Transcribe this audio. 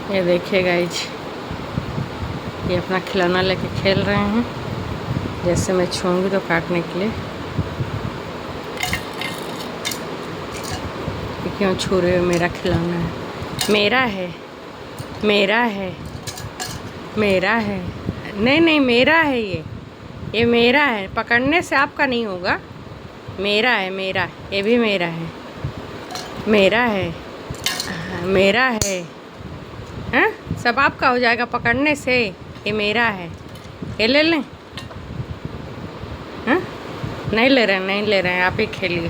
ये देखिए गाइज, ये अपना खिलौना लेके खेल रहे हैं। जैसे मैं छूऊंगी तो काटने के लिए। ये क्यों छू रहे हो? मेरा खिलौना है, मेरा है, मेरा है, मेरा है। नहीं नहीं, मेरा है ये मेरा है। पकड़ने से आपका नहीं होगा। मेरा है, मेरा, ये भी मेरा है, मेरा है, मेरा है। हाँ, सब आपका हो जाएगा पकड़ने से। ये मेरा है, ये ले लें? हाँ, नहीं ले रहे हैं, नहीं ले रहे हैं, आप ही खेलिए।